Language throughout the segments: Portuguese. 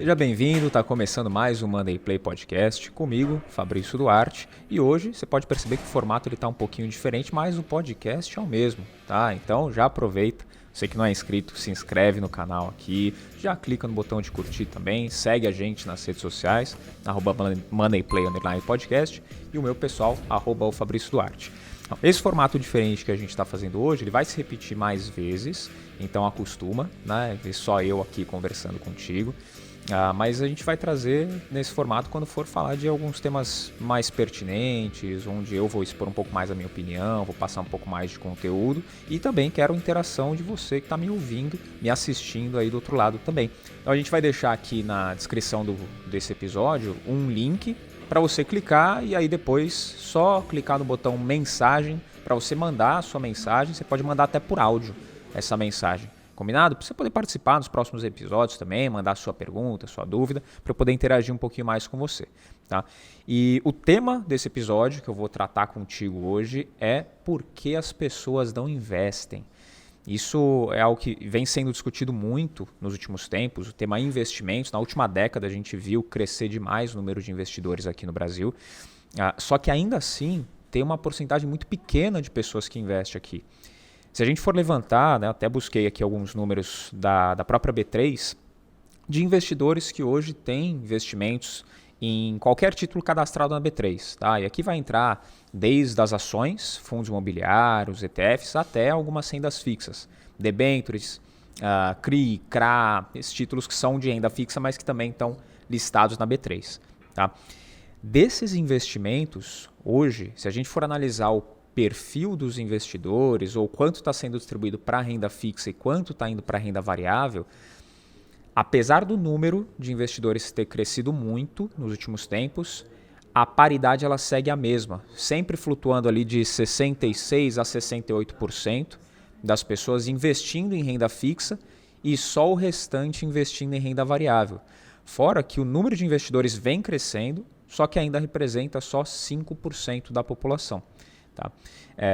Seja bem-vindo, está começando mais um Monday Play Podcast comigo, Fabrício Duarte, e hoje você pode perceber que o formato está um pouquinho diferente, mas o podcast é o mesmo, tá? Então já aproveita, você que não é inscrito, se inscreve no canal aqui, já clica no botão de curtir também, segue a gente nas redes sociais, @MondayPlay_podcast e o meu pessoal, @o Fabrício Duarte. Esse formato diferente que a gente está fazendo hoje, ele vai se repetir mais vezes, então acostuma, né? Só eu aqui conversando contigo. Mas a gente vai trazer nesse formato quando for falar de alguns temas mais pertinentes, onde eu vou expor um pouco mais a minha opinião, vou passar um pouco mais de conteúdo e também quero a interação de você que está me ouvindo, me assistindo aí do outro lado também. Então a gente vai deixar aqui na descrição desse episódio um link para você clicar e aí depois só clicar no botão mensagem para você mandar a sua mensagem. Você pode mandar até por áudio essa mensagem. Combinado? Para você poder participar nos próximos episódios também, mandar sua pergunta, sua dúvida, para eu poder interagir um pouquinho mais com você. Tá? E o tema desse episódio que eu vou tratar contigo hoje é por que as pessoas não investem. Isso é algo que vem sendo discutido muito nos últimos tempos, o tema investimentos. Na última década a gente viu crescer demais o número de investidores aqui no Brasil, só que ainda assim tem uma porcentagem muito pequena de pessoas que investem aqui. Se a gente for levantar, né, até busquei aqui alguns números da própria B3, de investidores que hoje têm investimentos em qualquer título cadastrado na B3. Tá? E aqui vai entrar desde as ações, fundos imobiliários, ETFs, até algumas rendas fixas, debêntures, CRI, CRA, esses títulos que são de renda fixa, mas que também estão listados na B3. Tá? Desses investimentos, hoje, se a gente for analisar o perfil dos investidores ou quanto está sendo distribuído para renda fixa e quanto está indo para renda variável, apesar do número de investidores ter crescido muito nos últimos tempos, a paridade ela segue a mesma, sempre flutuando ali de 66% a 68% das pessoas investindo em renda fixa e só o restante investindo em renda variável. Fora que o número de investidores vem crescendo, só que ainda representa só 5% da população. Tá?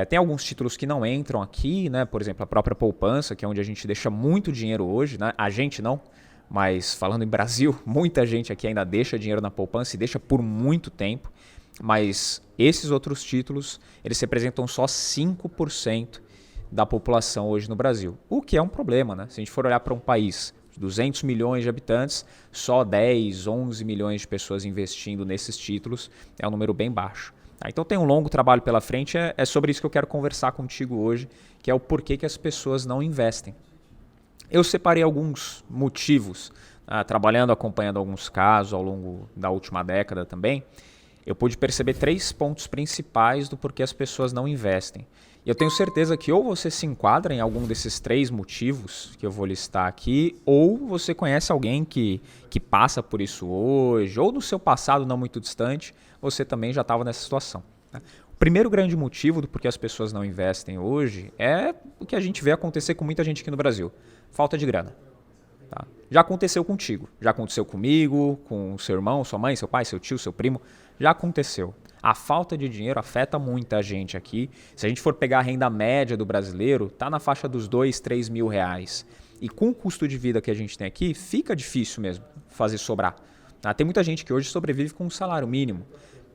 Tem alguns títulos que não entram aqui, né? Por exemplo, a própria poupança, que é onde a gente deixa muito dinheiro hoje, né? A gente não, mas falando em Brasil, muita gente aqui ainda deixa dinheiro na poupança e deixa por muito tempo, mas esses outros títulos, eles representam só 5% da população hoje no Brasil, o que é um problema, né? Se a gente for olhar para um país de 200 milhões de habitantes, só 10, 11 milhões de pessoas investindo nesses títulos, é um número bem baixo. Então tem um longo trabalho pela frente, é sobre isso que eu quero conversar contigo hoje, que é o porquê que as pessoas não investem. Eu separei alguns motivos, trabalhando, acompanhando alguns casos ao longo da última década também, eu pude perceber 3 pontos principais do porquê as pessoas não investem. E eu tenho certeza que ou você se enquadra em algum desses 3 motivos que eu vou listar aqui, ou você conhece alguém que passa por isso hoje, ou no seu passado não muito distante, você também já estava nessa situação. O primeiro grande motivo do porquê as pessoas não investem hoje é o que a gente vê acontecer com muita gente aqui no Brasil. Falta de grana. Tá? Já aconteceu contigo, já aconteceu comigo, com o seu irmão, sua mãe, seu pai, seu tio, seu primo, já aconteceu. A falta de dinheiro afeta muita gente aqui. Se a gente for pegar a renda média do brasileiro, está na faixa dos 2, 3 mil reais. E com o custo de vida que a gente tem aqui, fica difícil mesmo fazer sobrar. Tem muita gente que hoje sobrevive com um salário mínimo.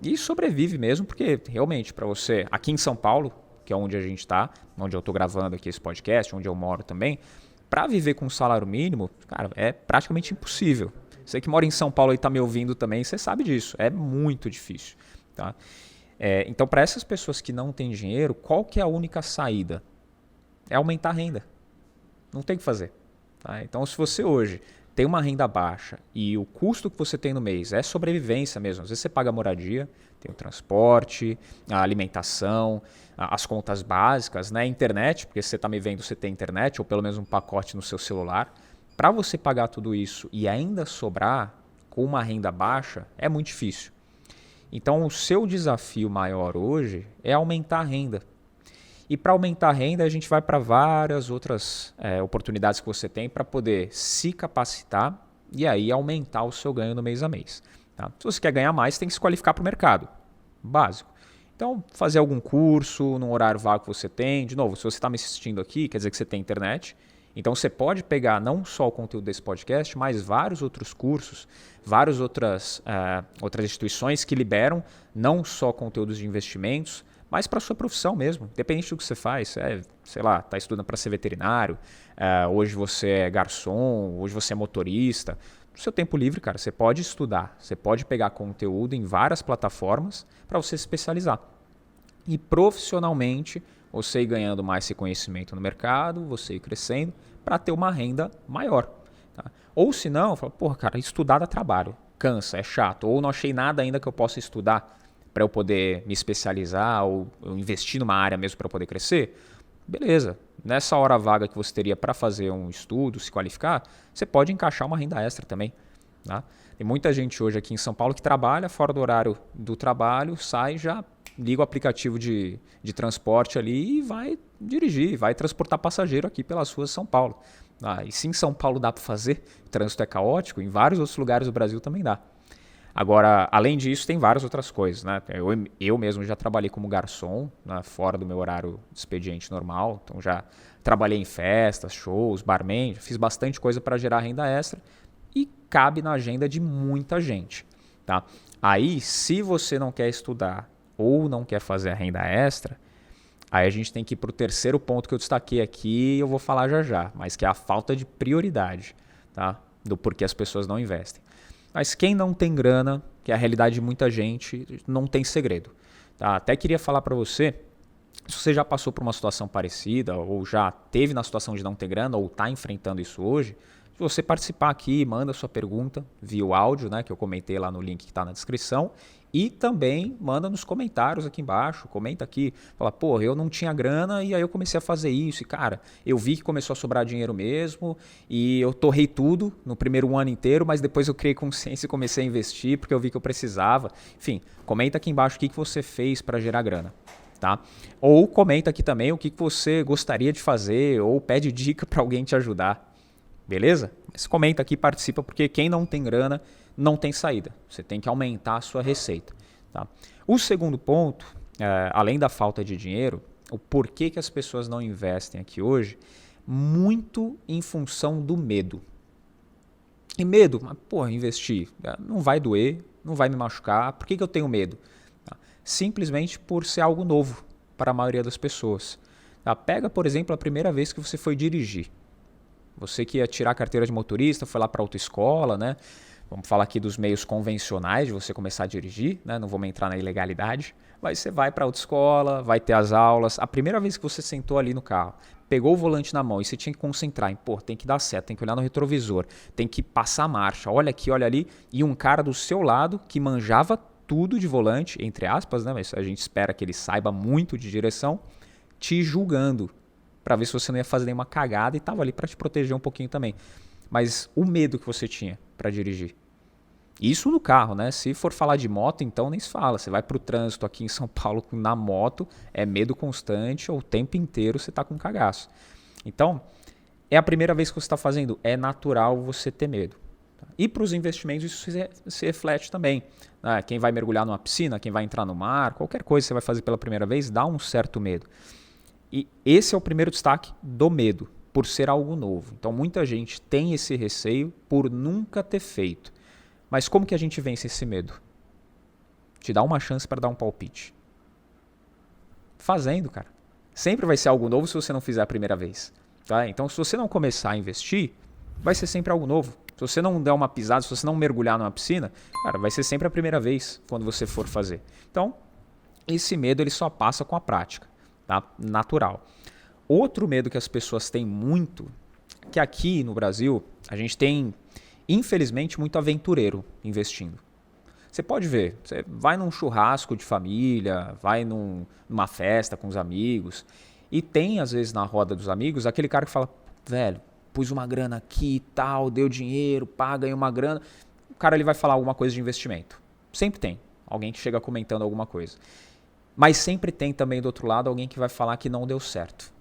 E sobrevive mesmo porque, realmente, para você, aqui em São Paulo, que é onde a gente está, onde eu estou gravando aqui esse podcast, onde eu moro também, para viver com um salário mínimo, cara, é praticamente impossível. Você que mora em São Paulo e está me ouvindo também, você sabe disso. É muito difícil. Tá? Então, para essas pessoas que não têm dinheiro, qual que é a única saída? É aumentar a renda. Não tem o que fazer. Tá? Então, se você hoje tem uma renda baixa e o custo que você tem no mês é sobrevivência mesmo, às vezes você paga a moradia, tem o transporte, a alimentação, as contas básicas, né? A internet, porque se você está me vendo, você tem internet ou pelo menos um pacote no seu celular. Para você pagar tudo isso e ainda sobrar com uma renda baixa, é muito difícil. Então, o seu desafio maior hoje é aumentar a renda. E para aumentar a renda, a gente vai para várias outras oportunidades que você tem para poder se capacitar e aí aumentar o seu ganho no mês a mês. Tá? Se você quer ganhar mais, tem que se qualificar para o mercado. Básico. Então, fazer algum curso num horário vago que você tem. De novo, se você está me assistindo aqui, quer dizer que você tem internet Então você pode pegar não só o conteúdo desse podcast, mas vários outros cursos, várias outras instituições que liberam não só conteúdos de investimentos, mas para a sua profissão mesmo, independente do que você faz. Sei lá, está estudando para ser veterinário, hoje você é garçom, hoje você é motorista. No seu tempo livre, cara, você pode estudar, você pode pegar conteúdo em várias plataformas para você se especializar. E profissionalmente, você ir ganhando mais esse conhecimento no mercado, você ir crescendo, para ter uma renda maior. Tá? Ou se não, fala, porra, cara, estudar dá trabalho, cansa, é chato. Ou não achei nada ainda que eu possa estudar para eu poder me especializar ou eu investir numa área mesmo para eu poder crescer. Beleza, nessa hora vaga que você teria para fazer um estudo, se qualificar, você pode encaixar uma renda extra também. Tá? Tem muita gente hoje aqui em São Paulo que trabalha fora do horário do trabalho, sai, já liga o aplicativo de transporte ali e vai dirigir, vai transportar passageiro aqui pelas ruas de São Paulo. E se em São Paulo dá para fazer, o trânsito é caótico, em vários outros lugares do Brasil também dá. Agora, além disso, tem várias outras coisas. Né? Eu mesmo já trabalhei como garçom, né, fora do meu horário de expediente normal. Então já trabalhei em festas, shows, barman, fiz bastante coisa para gerar renda extra e cabe na agenda de muita gente. Tá? Aí, se você não quer estudar ou não quer fazer a renda extra, aí a gente tem que ir para o terceiro ponto que eu destaquei aqui e eu vou falar já, mas que é a falta de prioridade, tá? Do porquê as pessoas não investem. Mas quem não tem grana, que é a realidade de muita gente, não tem segredo. Tá? Até queria falar para você, se você já passou por uma situação parecida, ou já teve na situação de não ter grana, ou está enfrentando isso hoje, se você participar aqui, manda sua pergunta via o áudio, né, que eu comentei lá no link que está na descrição, e também manda nos comentários aqui embaixo, comenta aqui, fala, pô, eu não tinha grana e aí eu comecei a fazer isso, e cara, eu vi que começou a sobrar dinheiro mesmo, e eu torrei tudo no primeiro ano inteiro, mas depois eu criei consciência e comecei a investir porque eu vi que eu precisava. Enfim, comenta aqui embaixo o que você fez para gerar grana. Tá? Ou comenta aqui também o que você gostaria de fazer, ou pede dica para alguém te ajudar. Beleza? Mas comenta aqui, participa, porque quem não tem grana não tem saída. Você tem que aumentar a sua receita. Tá? O segundo ponto, além da falta de dinheiro, o porquê que as pessoas não investem aqui hoje, muito em função do medo. E medo, investir, não vai doer, não vai me machucar, por que eu tenho medo? Tá? Simplesmente por ser algo novo para a maioria das pessoas. Tá? Pega, por exemplo, a primeira vez que você foi dirigir. Você que ia tirar a carteira de motorista, foi lá para a autoescola, né? Vamos falar aqui dos meios convencionais de você começar a dirigir, né? Não vamos entrar na ilegalidade, mas você vai para a autoescola, vai ter as aulas. A primeira vez que você sentou ali no carro, pegou o volante na mão e você tinha que concentrar em, tem que dar certo, tem que olhar no retrovisor, tem que passar a marcha, olha aqui, olha ali, e um cara do seu lado que manjava tudo de volante, entre aspas, né? Mas a gente espera que ele saiba muito de direção, te julgando, para ver se você não ia fazer nenhuma cagada e estava ali para te proteger um pouquinho também. Mas o medo que você tinha para dirigir. Isso no carro, né? Se for falar de moto, então nem se fala. Você vai para o trânsito aqui em São Paulo na moto, é medo constante, ou o tempo inteiro você está com cagaço. Então, é a primeira vez que você está fazendo, é natural você ter medo. E para os investimentos isso se reflete também. Quem vai mergulhar numa piscina, quem vai entrar no mar, qualquer coisa que você vai fazer pela primeira vez, dá um certo medo. E esse é o primeiro destaque do medo, por ser algo novo. Então muita gente tem esse receio por nunca ter feito. Mas como que a gente vence esse medo? Te dá uma chance para dar um palpite. Fazendo, cara. Sempre vai ser algo novo se você não fizer a primeira vez. Tá? Então se você não começar a investir, vai ser sempre algo novo. Se você não der uma pisada, se você não mergulhar numa piscina, cara, vai ser sempre a primeira vez quando você for fazer. Então, esse medo ele só passa com a prática. Tá? Natural. Outro medo que as pessoas têm muito, que aqui no Brasil a gente tem, infelizmente, muito aventureiro investindo. Você pode ver, você vai num churrasco de família, vai numa festa com os amigos, e tem, às vezes, na roda dos amigos, aquele cara que fala, velho, pus uma grana aqui e tal, deu dinheiro, ganhei uma grana. O cara ele vai falar alguma coisa de investimento. Sempre tem alguém que chega comentando alguma coisa. Mas sempre tem também do outro lado alguém que vai falar que não deu certo.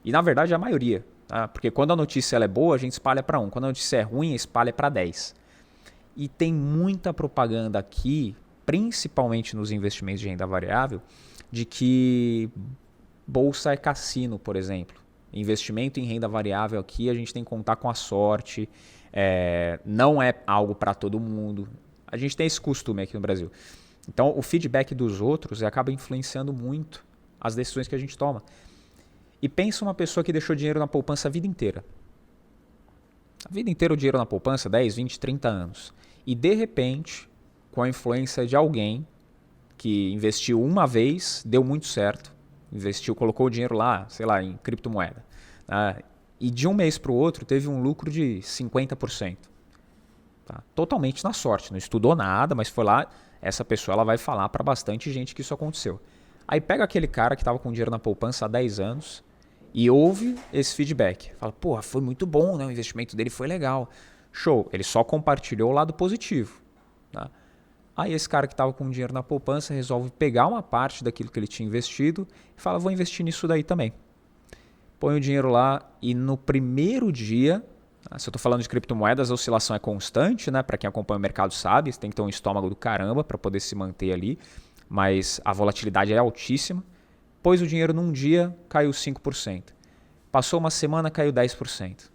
E na verdade é a maioria. Tá? Porque quando a notícia ela é boa, a gente espalha para 1. Quando a notícia é ruim, espalha para 10. E tem muita propaganda aqui, principalmente nos investimentos de renda variável, de que bolsa é cassino, por exemplo. Investimento em renda variável aqui, a gente tem que contar com a sorte, não é algo para todo mundo. A gente tem esse costume aqui no Brasil. Então, o feedback dos outros acaba influenciando muito as decisões que a gente toma. E pensa uma pessoa que deixou dinheiro na poupança a vida inteira. A vida inteira o dinheiro na poupança, 10, 20, 30 anos. E, de repente, com a influência de alguém que investiu uma vez, deu muito certo, colocou o dinheiro lá, sei lá, em criptomoeda. E de um mês para o outro teve um lucro de 50%. Tá? Totalmente na sorte, não estudou nada, mas foi lá, essa pessoa ela vai falar para bastante gente que isso aconteceu. Aí pega aquele cara que estava com dinheiro na poupança há 10 anos e ouve esse feedback. Fala, porra, foi muito bom, né? O investimento dele foi legal. Show, ele só compartilhou o lado positivo. Tá? Aí esse cara que estava com dinheiro na poupança resolve pegar uma parte daquilo que ele tinha investido e fala, vou investir nisso daí também. Põe o dinheiro lá e no primeiro dia, se eu estou falando de criptomoedas, a oscilação é constante, né? Para quem acompanha o mercado sabe, você tem que ter um estômago do caramba para poder se manter ali, mas a volatilidade é altíssima. Pôs o dinheiro num dia, caiu 5%. Passou uma semana, caiu 10%.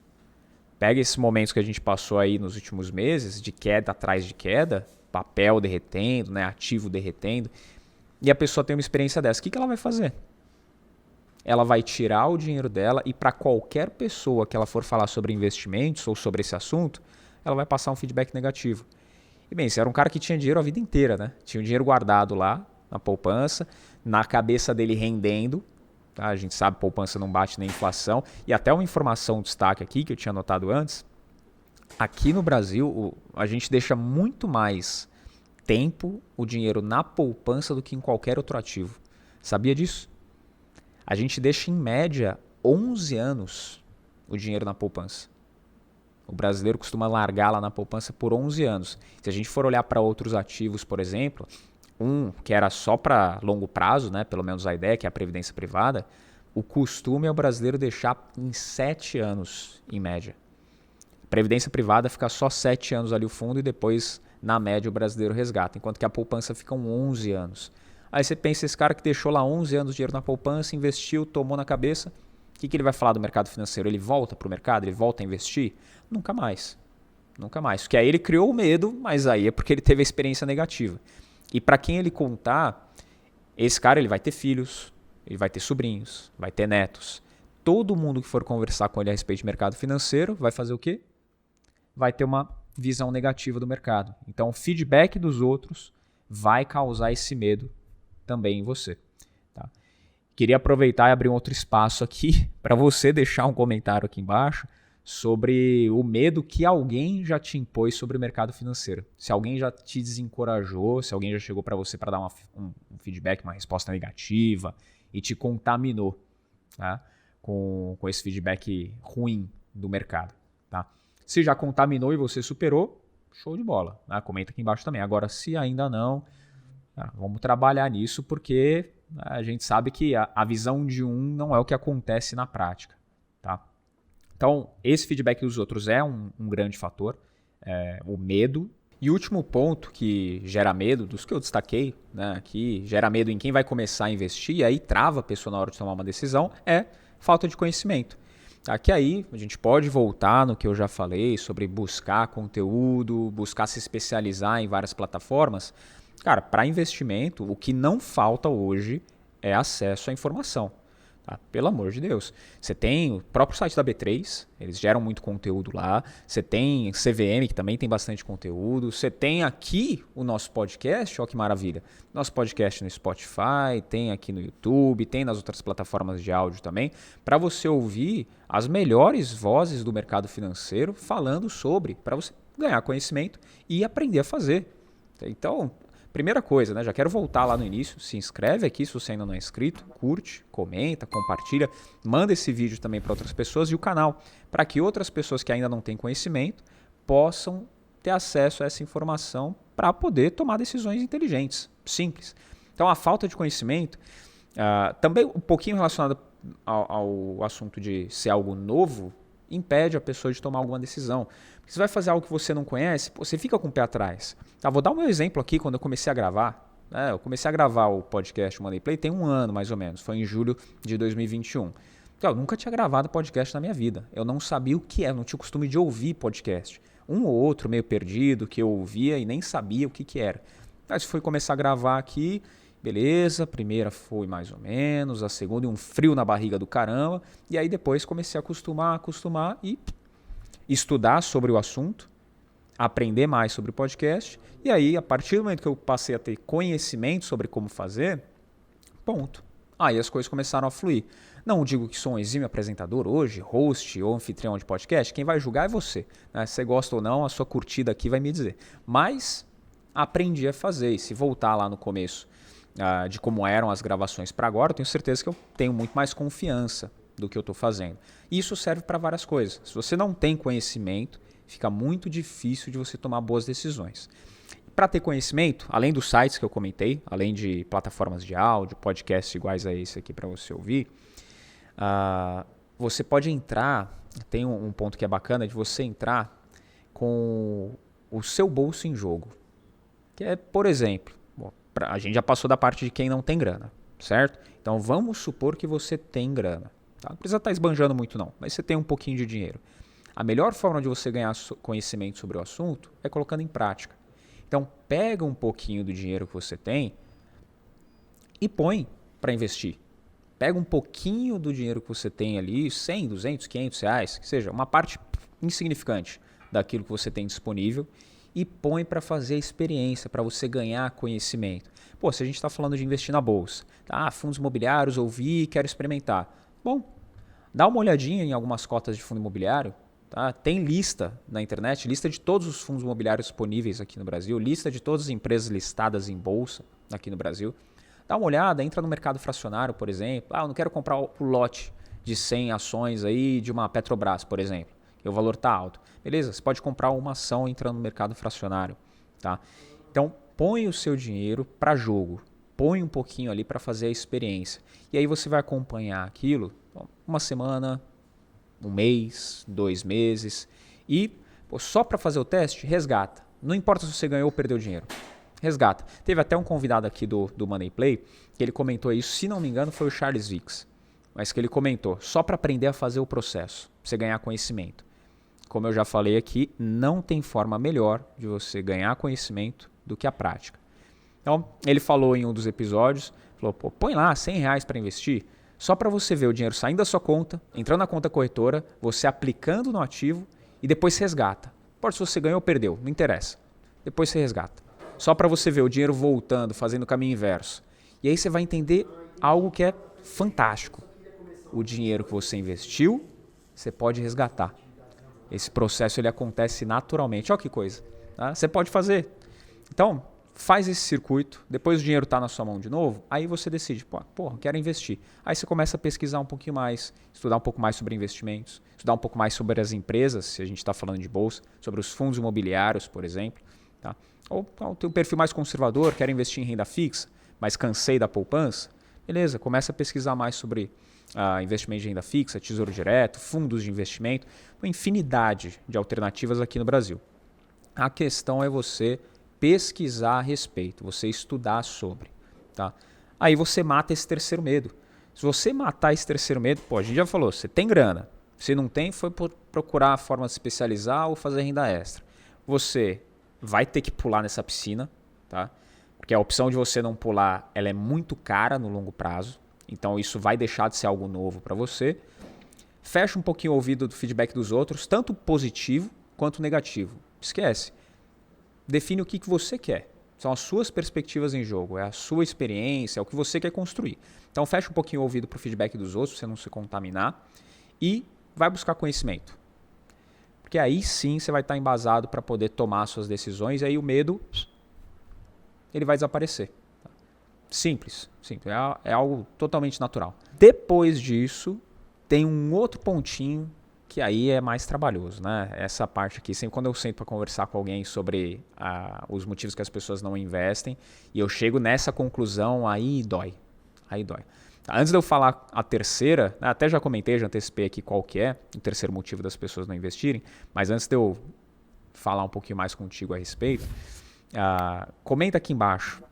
Pega esses momentos que a gente passou aí nos últimos meses, de queda atrás de queda, papel derretendo, né? Ativo derretendo, e a pessoa tem uma experiência dessa. O que ela vai fazer? Ela vai tirar o dinheiro dela e para qualquer pessoa que ela for falar sobre investimentos ou sobre esse assunto, ela vai passar um feedback negativo. E bem, você era um cara que tinha dinheiro a vida inteira, né? Tinha o dinheiro guardado lá na poupança, na cabeça dele rendendo. Tá? A gente sabe que poupança não bate nem inflação. E até uma informação, um destaque aqui que eu tinha notado antes. Aqui no Brasil, a gente deixa muito mais tempo o dinheiro na poupança do que em qualquer outro ativo. Sabia disso? A gente deixa em média 11 anos o dinheiro na poupança. O brasileiro costuma largar lá na poupança por 11 anos. Se a gente for olhar para outros ativos, por exemplo, um que era só para longo prazo, né, pelo menos a ideia, que é a previdência privada, o costume é o brasileiro deixar em 7 anos, em média. Previdência privada fica só 7 anos ali o fundo e depois, na média, o brasileiro resgata, enquanto que a poupança fica 11 anos. Aí você pensa, esse cara que deixou lá 11 anos de dinheiro na poupança, investiu, tomou na cabeça, o que ele vai falar do mercado financeiro? Ele volta para o mercado? Ele volta a investir? Nunca mais. Nunca mais. Porque aí ele criou o medo, mas aí é porque ele teve a experiência negativa. E para quem ele contar, esse cara ele vai ter filhos, ele vai ter sobrinhos, vai ter netos. Todo mundo que for conversar com ele a respeito de mercado financeiro vai fazer o quê? Vai ter uma visão negativa do mercado. Então o feedback dos outros vai causar esse medo também em você. Tá? Queria aproveitar e abrir um outro espaço aqui para você deixar um comentário aqui embaixo sobre o medo que alguém já te impôs sobre o mercado financeiro. Se alguém já te desencorajou, se alguém já chegou para você para dar um feedback, uma resposta negativa e te contaminou, tá? com esse feedback ruim do mercado. Tá? Se já contaminou e você superou, show de bola. Né? Comenta aqui embaixo também. Agora, se ainda não, vamos trabalhar nisso porque a gente sabe que a visão de um não é o que acontece na prática. Tá? Então, esse feedback dos outros é um grande fator, o medo. E o último ponto que gera medo, dos que eu destaquei, né, que gera medo em quem vai começar a investir e aí trava a pessoa na hora de tomar uma decisão, é falta de conhecimento. Tá? Que aí a gente pode voltar no que eu já falei sobre buscar conteúdo, buscar se especializar em várias plataformas. Cara, para investimento, o que não falta hoje é acesso à informação. Tá? Pelo amor de Deus. Você tem o próprio site da B3, eles geram muito conteúdo lá. Você tem CVM, que também tem bastante conteúdo. Você tem aqui o nosso podcast, olha que maravilha. Nosso podcast no Spotify, tem aqui no YouTube, tem nas outras plataformas de áudio também, para você ouvir as melhores vozes do mercado financeiro falando sobre, para você ganhar conhecimento e aprender a fazer. Então, primeira coisa, né? Já quero voltar lá no início, se inscreve aqui se você ainda não é inscrito, curte, comenta, compartilha, manda esse vídeo também para outras pessoas e o canal, para que outras pessoas que ainda não têm conhecimento possam ter acesso a essa informação para poder tomar decisões inteligentes, simples. Então a falta de conhecimento, também um pouquinho relacionado ao assunto de ser algo novo, impede a pessoa de tomar alguma decisão. Porque você vai fazer algo que você não conhece, você fica com o pé atrás. Tá, vou dar o meu exemplo aqui quando eu comecei a gravar. Eu comecei a gravar o podcast Money Play tem 1 ano mais ou menos, foi em julho de 2021. Eu nunca tinha gravado podcast na minha vida. Eu não sabia o que é, não tinha o costume de ouvir podcast. Um ou outro meio perdido que eu ouvia e nem sabia o que era. Mas fui começar a gravar aqui, beleza, a primeira foi mais ou menos, a segunda um frio na barriga do caramba, e aí depois comecei a acostumar e estudar sobre o assunto, aprender mais sobre o podcast, e aí a partir do momento que eu passei a ter conhecimento sobre como fazer, ponto. Aí as coisas começaram a fluir. Não digo que sou um exímio apresentador hoje, host ou anfitrião de podcast. Quem vai julgar é você. Né? Se você gosta ou não, a sua curtida aqui vai me dizer. Mas aprendi a fazer. E se voltar lá no começo de como eram as gravações para agora, eu tenho certeza que eu tenho muito mais confiança do que eu estou fazendo. E isso serve para várias coisas. Se você não tem conhecimento, fica muito difícil de você tomar boas decisões. Para ter conhecimento, além dos sites que eu comentei, além de plataformas de áudio, podcasts iguais a esse aqui para você ouvir, você pode entrar, tem um ponto que é bacana de você entrar com o seu bolso em jogo. Que é, por exemplo, a gente já passou da parte de quem não tem grana, certo? Então vamos supor que você tem grana. Tá? Não precisa estar esbanjando muito não, mas você tem um pouquinho de dinheiro. A melhor forma de você ganhar conhecimento sobre o assunto é colocando em prática. Então pega um pouquinho do dinheiro que você tem e põe para investir. Pega um pouquinho do dinheiro que você tem ali, 100, 200, 500 reais, que seja uma parte insignificante daquilo que você tem disponível e põe para fazer a experiência, para você ganhar conhecimento. Pô, se a gente está falando de investir na bolsa, tá? Fundos imobiliários, ouvi, quero experimentar. Bom, dá uma olhadinha em algumas cotas de fundo imobiliário. Tá? Tem lista na internet, lista de todos os fundos imobiliários disponíveis aqui no Brasil, lista de todas as empresas listadas em bolsa aqui no Brasil. Dá uma olhada, entra no mercado fracionário, por exemplo. Eu não quero comprar o lote de 100 ações aí de uma Petrobras, por exemplo, que o valor está alto. Beleza, você pode comprar uma ação entrando no mercado fracionário. Tá? Então, põe o seu dinheiro para jogo. Põe um pouquinho ali para fazer a experiência. E aí você vai acompanhar aquilo uma semana, um mês, 2 meses. E só para fazer o teste, resgata. Não importa se você ganhou ou perdeu dinheiro. Resgata. Teve até um convidado aqui do Money Play que ele comentou isso, se não me engano foi o Charles Vicks, mas que ele comentou, só para aprender a fazer o processo, pra você ganhar conhecimento. Como eu já falei aqui, não tem forma melhor de você ganhar conhecimento do que a prática. Então, ele falou em um dos episódios, falou, põe lá 100 reais para investir, só para você ver o dinheiro saindo da sua conta, entrando na conta corretora, você aplicando no ativo e depois você resgata. Não importa se você ganhou ou perdeu, não interessa. Depois você resgata. Só para você ver o dinheiro voltando, fazendo o caminho inverso. E aí você vai entender algo que é fantástico. O dinheiro que você investiu, você pode resgatar. Esse processo ele acontece naturalmente. Olha que coisa. Tá? Você pode fazer. Então, faz esse circuito. Depois o dinheiro está na sua mão de novo. Aí você decide, quero investir. Aí você começa a pesquisar um pouquinho mais, estudar um pouco mais sobre investimentos, estudar um pouco mais sobre as empresas, se a gente está falando de bolsa, sobre os fundos imobiliários, por exemplo. Tá? Ou tem um perfil mais conservador, quero investir em renda fixa, mas cansei da poupança. Beleza, começa a pesquisar mais sobre investimento de renda fixa, tesouro direto, fundos de investimento, uma infinidade de alternativas aqui no Brasil. A questão é você pesquisar a respeito, você estudar sobre. Tá? Aí você mata esse terceiro medo. Se você matar esse terceiro medo, a gente já falou, você tem grana. Se não tem, foi procurar a forma de se especializar ou fazer renda extra. Você vai ter que pular nessa piscina, tá? Porque a opção de você não pular, ela é muito cara no longo prazo. Então isso vai deixar de ser algo novo para você. Fecha um pouquinho o ouvido do feedback dos outros, tanto positivo quanto negativo. Esquece. Define o que você quer. São as suas perspectivas em jogo, é a sua experiência, é o que você quer construir. Então fecha um pouquinho o ouvido para o feedback dos outros, para você não se contaminar. E vai buscar conhecimento. Porque aí sim você vai estar embasado para poder tomar suas decisões e aí o medo ele vai desaparecer. Simples. É algo totalmente natural. Depois disso, tem um outro pontinho que aí é mais trabalhoso, né? Essa parte aqui, sempre quando eu sento para conversar com alguém sobre os motivos que as pessoas não investem e eu chego nessa conclusão, aí dói. Antes de eu falar a terceira, até já comentei, já antecipei aqui qual que é o terceiro motivo das pessoas não investirem, mas antes de eu falar um pouquinho mais contigo a respeito, comenta aqui embaixo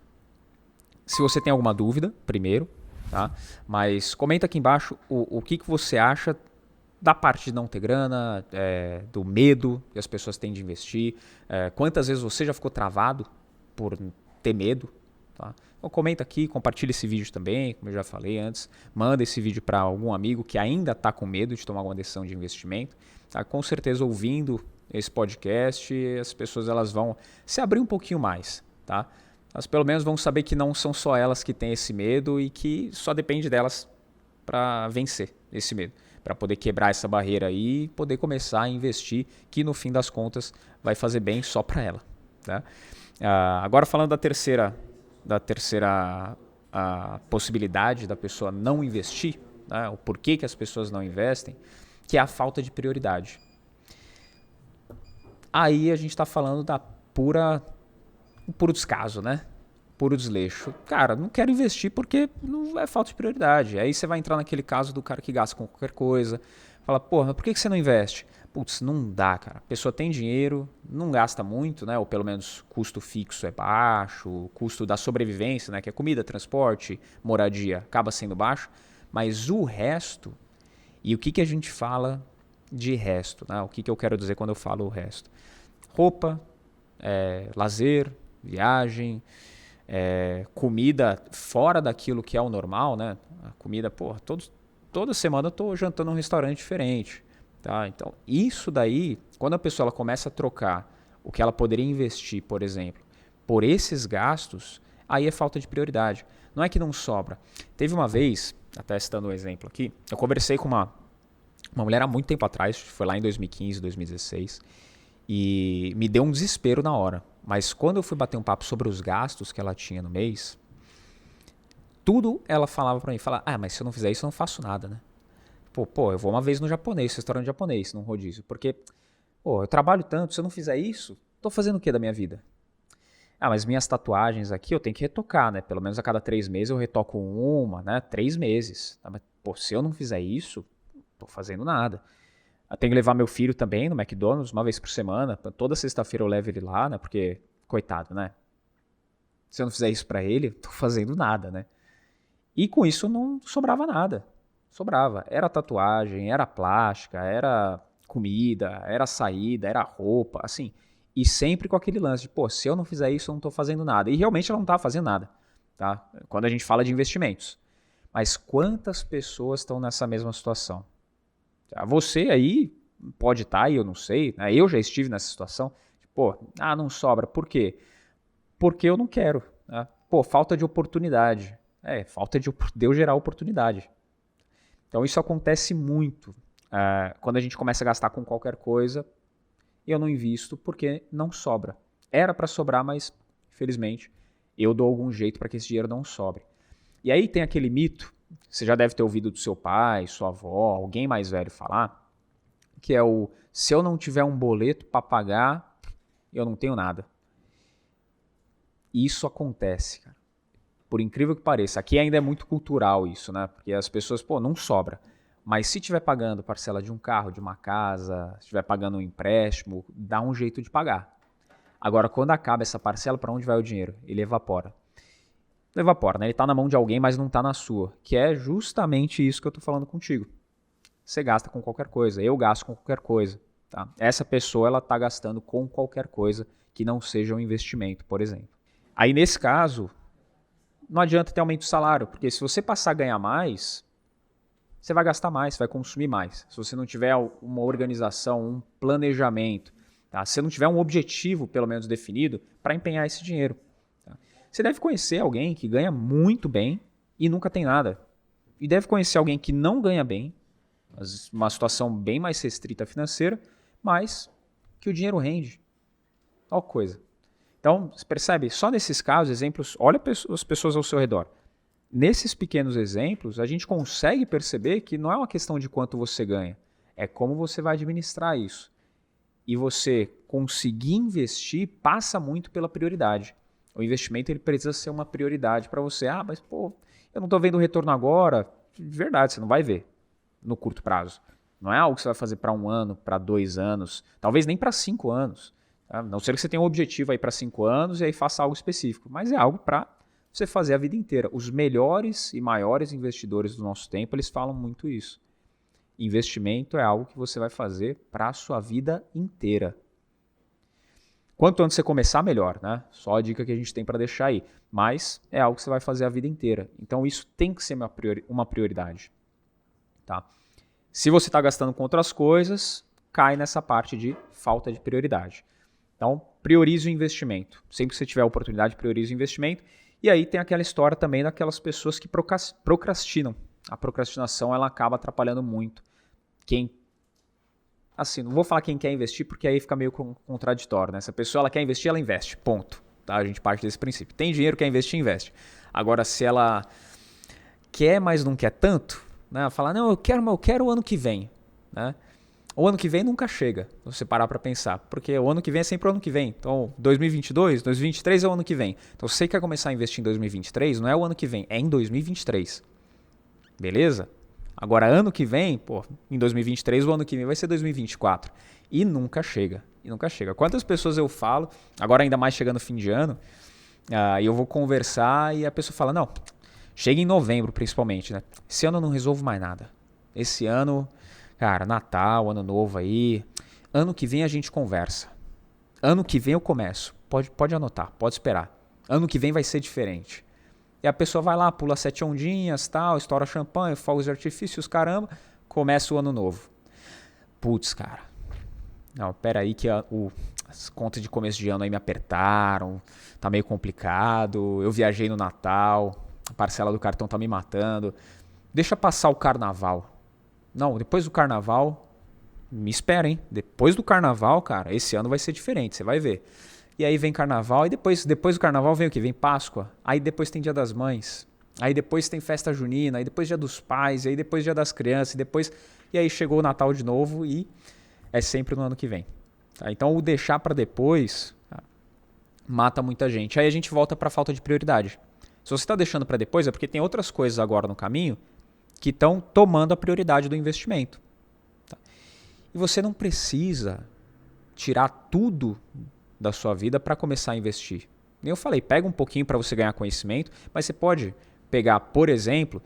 se você tem alguma dúvida, primeiro, tá? Mas comenta aqui embaixo o que você acha da parte de não ter grana, do medo que as pessoas têm de investir, quantas vezes você já ficou travado por ter medo, tá? Então comenta aqui, compartilha esse vídeo também, como eu já falei antes, manda esse vídeo para algum amigo que ainda está com medo de tomar alguma decisão de investimento, tá? Com certeza ouvindo esse podcast, as pessoas elas vão se abrir um pouquinho mais, tá? Elas pelo menos vão saber que não são só elas que têm esse medo e que só depende delas para vencer esse medo, para poder quebrar essa barreira aí e poder começar a investir, que no fim das contas vai fazer bem só para ela, tá? Agora falando da terceira possibilidade da pessoa não investir, né? O porquê que as pessoas não investem, que é a falta de prioridade. Aí a gente está falando da puro descaso, né? Puro desleixo. Cara, não quero investir porque não é falta de prioridade. Aí você vai entrar naquele caso do cara que gasta com qualquer coisa. Fala, porra, mas por que você não investe? Putz, não dá, cara. A pessoa tem dinheiro, não gasta muito, né? Ou pelo menos custo fixo é baixo, o custo da sobrevivência, né? Que é comida, transporte, moradia, acaba sendo baixo. Mas o resto, e o que a gente fala de resto, né? O que eu quero dizer quando eu falo o resto? Roupa, lazer, viagem, comida fora daquilo que é o normal, né? A comida, porra, toda semana eu estou jantando num restaurante diferente, tá? Então, isso daí, quando a pessoa ela começa a trocar o que ela poderia investir, por exemplo, por esses gastos, aí é falta de prioridade. Não é que não sobra. Teve uma vez, até citando um exemplo aqui, eu conversei com uma mulher há muito tempo atrás, foi lá em 2015, 2016, e me deu um desespero na hora. Mas quando eu fui bater um papo sobre os gastos que ela tinha no mês, tudo ela falava pra mim, mas se eu não fizer isso eu não faço nada, né? Pô, eu vou uma vez no japonês, restaurante japonês, num rodízio, porque, eu trabalho tanto, se eu não fizer isso, tô fazendo o que da minha vida? Mas minhas tatuagens aqui eu tenho que retocar, né? Pelo menos a cada 3 meses eu retoco uma, né? 3 meses. Mas, se eu não fizer isso, tô fazendo nada. Eu tenho que levar meu filho também no McDonald's uma vez por semana. Toda sexta-feira eu levo ele lá, né? Porque, coitado, né? Se eu não fizer isso pra ele, tô fazendo nada, né? E com isso não sobrava nada. Sobrava. Era tatuagem, era plástica, era comida, era saída, era roupa, assim. E sempre com aquele lance de, se eu não fizer isso, eu não tô fazendo nada. E realmente ela não tava fazendo nada, tá? Quando a gente fala de investimentos. Mas quantas pessoas estão nessa mesma situação? Você aí pode estar, e eu não sei, né? Eu já estive nessa situação. Não sobra. Por quê? Porque eu não quero. Né? Falta de oportunidade. Falta de eu gerar oportunidade. Então isso acontece muito quando a gente começa a gastar com qualquer coisa. Eu não invisto porque não sobra. Era para sobrar, mas infelizmente eu dou algum jeito para que esse dinheiro não sobre. E aí tem aquele mito, você já deve ter ouvido do seu pai, sua avó, alguém mais velho falar, que é se eu não tiver um boleto para pagar, eu não tenho nada. Isso acontece, cara. Por incrível que pareça. Aqui ainda é muito cultural isso, né? Porque as pessoas, não sobra. Mas se estiver pagando parcela de um carro, de uma casa, se estiver pagando um empréstimo, dá um jeito de pagar. Agora, quando acaba essa parcela, para onde vai o dinheiro? Ele evapora. Não evapora, né? Ele está na mão de alguém, mas não está na sua. Que é justamente isso que eu estou falando contigo. Você gasta com qualquer coisa. Eu gasto com qualquer coisa. Tá? Essa pessoa ela está gastando com qualquer coisa que não seja um investimento, por exemplo. Aí, nesse caso, não adianta ter aumento de salário, porque se você passar a ganhar mais, você vai gastar mais, você vai consumir mais. Se você não tiver uma organização, um planejamento, tá? Se você não tiver um objetivo, pelo menos definido, para empenhar esse dinheiro. Tá? Você deve conhecer alguém que ganha muito bem e nunca tem nada. E deve conhecer alguém que não ganha bem, uma situação bem mais restrita financeira, mas que o dinheiro rende. Tal coisa. Então, você percebe, só nesses casos, exemplos, olha as pessoas ao seu redor. Nesses pequenos exemplos, a gente consegue perceber que não é uma questão de quanto você ganha, é como você vai administrar isso. E você conseguir investir passa muito pela prioridade. O investimento ele precisa ser uma prioridade para você. Mas eu não estou vendo o retorno agora. De verdade, você não vai ver no curto prazo. Não é algo que você vai fazer para 1 ano, para 2 anos, talvez nem para 5 anos. Tá? Não ser que você tenha um objetivo aí para 5 anos e aí faça algo específico, mas é algo para você fazer a vida inteira. Os melhores e maiores investidores do nosso tempo, eles falam muito isso. Investimento é algo que você vai fazer para a sua vida inteira. Quanto antes você começar, melhor, né? Só a dica que a gente tem para deixar aí. Mas é algo que você vai fazer a vida inteira. Então isso tem que ser uma prioridade. Tá? Se você está gastando com outras coisas, cai nessa parte de falta de prioridade. Então, priorize o investimento. Sempre que você tiver a oportunidade, priorize o investimento. E aí tem aquela história também daquelas pessoas que procrastinam. A procrastinação, ela acaba atrapalhando muito assim, não vou falar quem quer investir, porque aí fica meio contraditório, né? Se a pessoa ela quer investir, ela investe, ponto. Tá? A gente parte desse princípio. Tem dinheiro, quer investir, investe. Agora, se ela quer, mas não quer tanto, né? Ela fala, não, eu quero o ano que vem, né? O ano que vem nunca chega, se você parar para pensar, porque o ano que vem é sempre o ano que vem. Então, 2022, 2023 é o ano que vem. Então, se você quer começar a investir em 2023, não é o ano que vem, é em 2023. Beleza? Agora, ano que vem, em 2023, o ano que vem vai ser 2024. E nunca chega. Quantas pessoas eu falo, agora ainda mais chegando fim de ano, e eu vou conversar e a pessoa fala, não, chega em novembro principalmente, né? Esse ano eu não resolvo mais nada. Esse ano, cara, Natal, Ano Novo aí, ano que vem a gente conversa. Ano que vem eu começo. Pode anotar, pode esperar. Ano que vem vai ser diferente. E a pessoa vai lá, pula 7 ondinhas, tal, estoura champanhe, fogos de artifícios, caramba, começa o ano novo. Putz, cara. Não, pera aí que as contas de começo de ano aí me apertaram, tá meio complicado, eu viajei no Natal, a parcela do cartão tá me matando. Deixa passar o carnaval. Não, depois do carnaval, me espera, hein? Depois do carnaval, cara, esse ano vai ser diferente, você vai ver. E aí vem carnaval, e depois do carnaval vem o quê? Vem Páscoa, aí depois tem Dia das Mães, aí depois tem festa junina, aí depois Dia dos Pais, aí depois Dia das Crianças, e aí chegou o Natal de novo e é sempre no ano que vem. Tá? Então o deixar para depois mata muita gente. Aí a gente volta para a falta de prioridade. Se você está deixando para depois é porque tem outras coisas agora no caminho que estão tomando a prioridade do investimento. Tá? E você não precisa tirar tudo da sua vida para começar a investir. Eu falei, pega um pouquinho para você ganhar conhecimento, mas você pode pegar, por exemplo,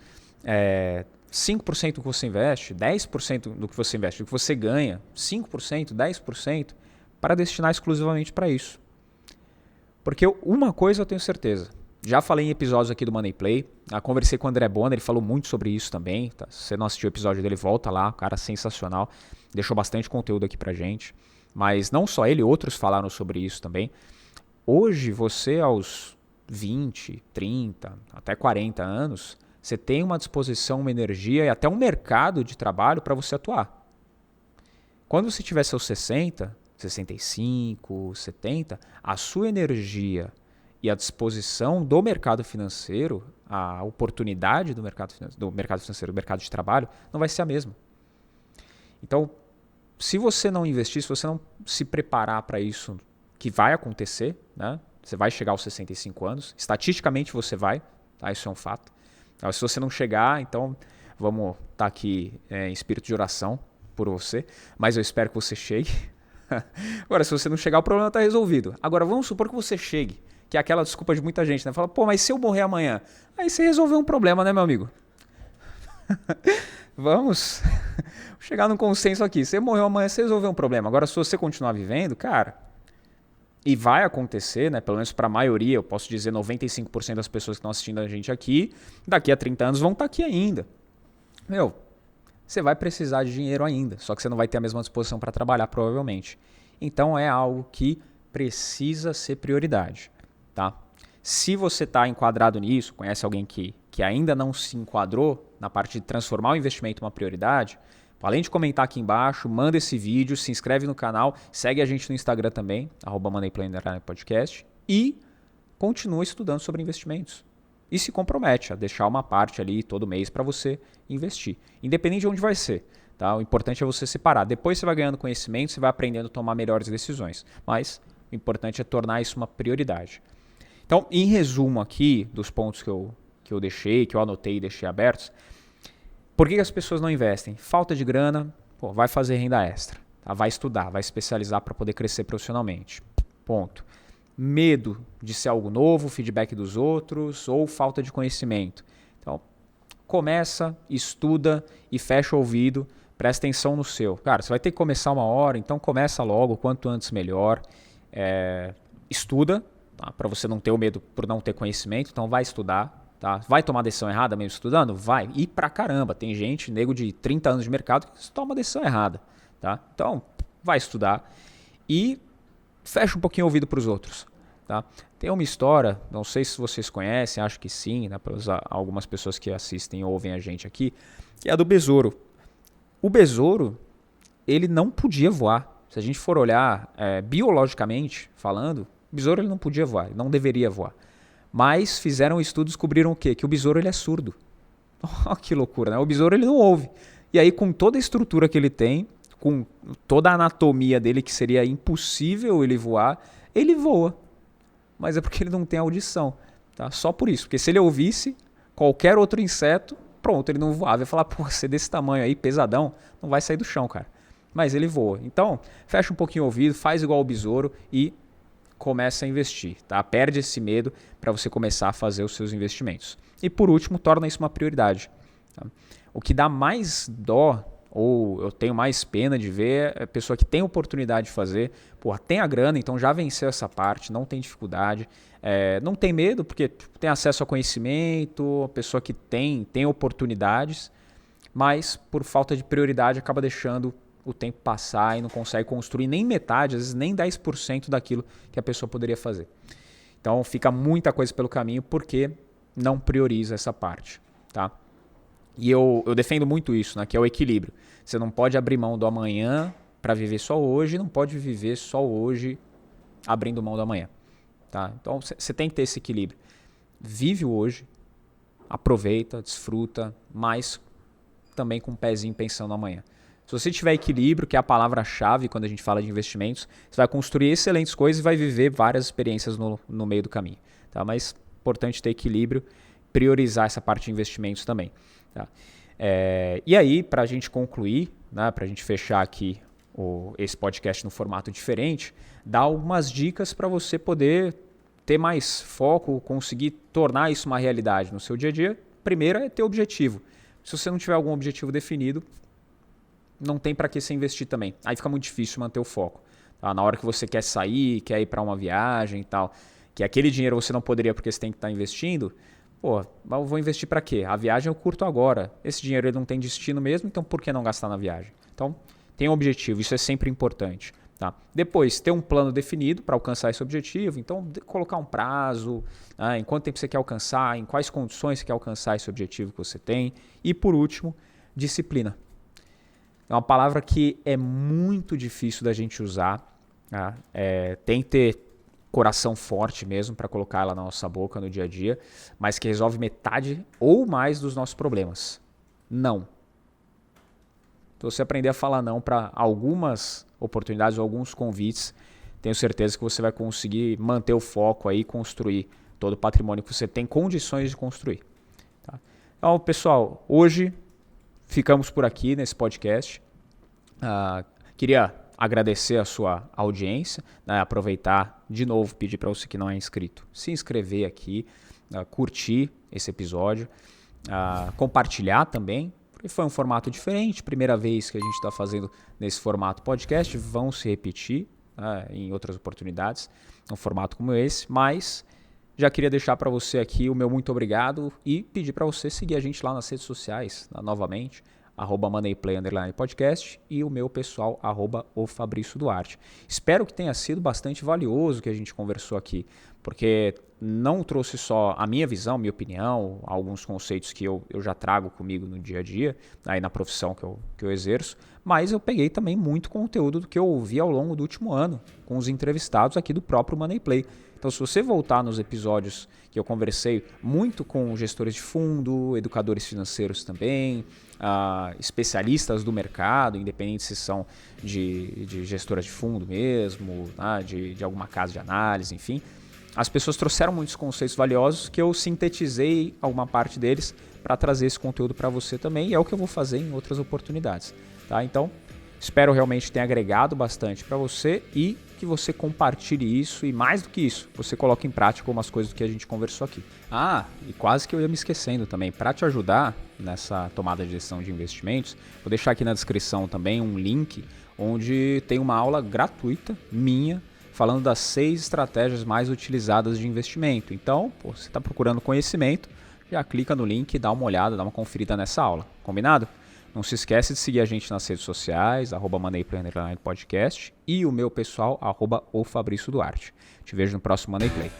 5% do que você investe, 10% do que você investe, do que você ganha, 5%, 10%, para destinar exclusivamente para isso. Porque uma coisa eu tenho certeza, já falei em episódios aqui do Money Play, conversei com o André Bonner, ele falou muito sobre isso também, tá? Se você não assistiu o episódio dele, volta lá, cara sensacional, deixou bastante conteúdo aqui pra gente. Mas não só ele, outros falaram sobre isso também. Hoje, você aos 20, 30, até 40 anos, você tem uma disposição, uma energia e até um mercado de trabalho para você atuar. Quando você tiver seus 60, 65, 70, a sua energia e a disposição do mercado financeiro, a oportunidade do mercado financeiro, do mercado de trabalho, não vai ser a mesma. Então, se você não investir, se você não se preparar para isso, que vai acontecer, né? Você vai chegar aos 65 anos, estatisticamente você vai, tá? Isso é um fato. Então, se você não chegar, então vamos estar aqui em espírito de oração por você, mas eu espero que você chegue. Agora, se você não chegar, o problema está resolvido. Agora, vamos supor que você chegue, que é aquela desculpa de muita gente, né? Fala, mas se eu morrer amanhã? Aí você resolveu um problema, né, meu amigo? Vamos chegar num consenso aqui. Você morreu amanhã, você resolveu um problema. Agora, se você continuar vivendo, cara, e vai acontecer, né? Pelo menos para a maioria, eu posso dizer 95% das pessoas que estão assistindo a gente aqui, daqui a 30 anos vão estar aqui ainda. Você vai precisar de dinheiro ainda, só que você não vai ter a mesma disposição para trabalhar, provavelmente. Então, é algo que precisa ser prioridade, tá? Se você está enquadrado nisso, conhece alguém que ainda não se enquadrou na parte de transformar o investimento em uma prioridade, além de comentar aqui embaixo, manda esse vídeo, se inscreve no canal, segue a gente no Instagram também, @moneyplanner_podcast, e continua estudando sobre investimentos. E se compromete a deixar uma parte ali todo mês para você investir, independente de onde vai ser. Tá? O importante é você separar. Depois você vai ganhando conhecimento, você vai aprendendo a tomar melhores decisões. Mas o importante é tornar isso uma prioridade. Então, em resumo aqui, dos pontos que eu deixei, que eu anotei e deixei abertos, por que as pessoas não investem? Falta de grana, vai fazer renda extra. Tá? Vai estudar, vai especializar para poder crescer profissionalmente. Ponto. medo de ser algo novo, feedback dos outros ou falta de conhecimento. Então, começa, estuda e fecha o ouvido, presta atenção no seu. Cara, você vai ter que começar uma hora, então começa logo, quanto antes melhor. Estuda, tá? Para você não ter o medo por não ter conhecimento, então vai estudar. Tá? Vai tomar decisão errada mesmo estudando? Vai. E pra caramba, tem gente, nego de 30 anos de mercado, que toma decisão errada. Tá? Então, vai estudar e fecha um pouquinho o ouvido para os outros. Tá? Tem uma história, não sei se vocês conhecem, acho que sim, né, para algumas pessoas que assistem ou ouvem a gente aqui, que é a do besouro. O besouro, ele não podia voar. Se a gente for olhar biologicamente falando, o besouro ele não podia voar, ele não deveria voar. Mas fizeram um estudo e descobriram o quê? Que o besouro ele é surdo. Oh, que loucura, né? O besouro ele não ouve. E aí com toda a estrutura que ele tem, com toda a anatomia dele que seria impossível ele voar, ele voa. Mas é porque ele não tem audição, tá? Só por isso, porque se ele ouvisse qualquer outro inseto, pronto, ele não voava. Ele ia falar, pô, você desse tamanho aí, pesadão, não vai sair do chão, cara. Mas ele voa. Então, fecha um pouquinho o ouvido, faz igual o besouro e começa a investir, tá? Perde esse medo para você começar a fazer os seus investimentos. E por último, torna isso uma prioridade. Tá? O que dá mais dó, ou eu tenho mais pena de ver, é a pessoa que tem oportunidade de fazer, porra, tem a grana, então já venceu essa parte, não tem dificuldade, não tem medo, porque tem acesso ao conhecimento, a pessoa que tem oportunidades, mas por falta de prioridade acaba deixando o tempo passar e não consegue construir nem metade, às vezes nem 10% daquilo que a pessoa poderia fazer. Então fica muita coisa pelo caminho porque não prioriza essa parte, tá? E eu defendo muito isso, né, que é o equilíbrio. Você não pode abrir mão do amanhã para viver só hoje, não pode viver só hoje abrindo mão do amanhã. Tá? Então você tem que ter esse equilíbrio. Vive o hoje, aproveita, desfruta, mas também com um pezinho pensando no amanhã. Se você tiver equilíbrio, que é a palavra-chave quando a gente fala de investimentos, você vai construir excelentes coisas e vai viver várias experiências no meio do caminho. Tá? Mas é importante ter equilíbrio, priorizar essa parte de investimentos também. Tá? E aí, para a gente concluir, né, para a gente fechar aqui esse podcast no formato diferente, dá algumas dicas para você poder ter mais foco, conseguir tornar isso uma realidade no seu dia a dia. Primeiro é ter objetivo. Se você não tiver algum objetivo definido, não tem para que você investir também. Aí fica muito difícil manter o foco. Tá? Na hora que você quer sair, quer ir para uma viagem e tal, que aquele dinheiro você não poderia porque você tem que estar investindo, pô, mas eu vou investir para quê? A viagem eu curto agora. Esse dinheiro ele não tem destino mesmo, então por que não gastar na viagem? Então, tem um objetivo, isso é sempre importante. Tá? Depois, ter um plano definido para alcançar esse objetivo. Então, colocar um prazo, né, em quanto tempo você quer alcançar, em quais condições você quer alcançar esse objetivo que você tem. E, por último, disciplina. É uma palavra que é muito difícil da gente usar. Tá? Tem que ter coração forte mesmo para colocar ela na nossa boca no dia a dia, mas que resolve metade ou mais dos nossos problemas. Não. Se você aprender a falar não para algumas oportunidades ou alguns convites, tenho certeza que você vai conseguir manter o foco aí e construir todo o patrimônio que você tem condições de construir. Tá? Então, pessoal, hoje ficamos por aqui nesse podcast. Queria agradecer a sua audiência, né? Aproveitar de novo, pedir para você que não é inscrito, se inscrever aqui, curtir esse episódio, compartilhar também, porque foi um formato diferente, primeira vez que a gente está fazendo nesse formato podcast, vão se repetir em outras oportunidades, um formato como esse, mas já queria deixar para você aqui o meu muito obrigado e pedir para você seguir a gente lá nas redes sociais, novamente, @moneyplay_podcast e o meu pessoal, @ofabrício_duarte. Espero que tenha sido bastante valioso o que a gente conversou aqui, porque não trouxe só a minha visão, minha opinião, alguns conceitos que eu já trago comigo no dia a dia, aí na profissão que eu exerço, mas eu peguei também muito conteúdo do que eu ouvi ao longo do último ano, com os entrevistados aqui do próprio Moneyplay. Então, se você voltar nos episódios que eu conversei muito com gestores de fundo, educadores financeiros também, especialistas do mercado, independente se são de gestoras de fundo mesmo, de alguma casa de análise, enfim, as pessoas trouxeram muitos conceitos valiosos que eu sintetizei alguma parte deles para trazer esse conteúdo para você também, e é o que eu vou fazer em outras oportunidades. Tá? Então, Espero realmente ter agregado bastante para você e que você compartilhe isso e, mais do que isso, você coloque em prática algumas coisas que a gente conversou aqui. E quase que eu ia me esquecendo também. Para te ajudar nessa tomada de decisão de investimentos, vou deixar aqui na descrição também um link onde tem uma aula gratuita minha falando das 6 estratégias mais utilizadas de investimento. Então, você está procurando conhecimento, já clica no link e dá uma olhada, dá uma conferida nessa aula. Combinado? Não se esquece de seguir a gente nas redes sociais, @MoneyPlay_podcast e o meu pessoal, @oFabrício Duarte. Te vejo no próximo Money Play.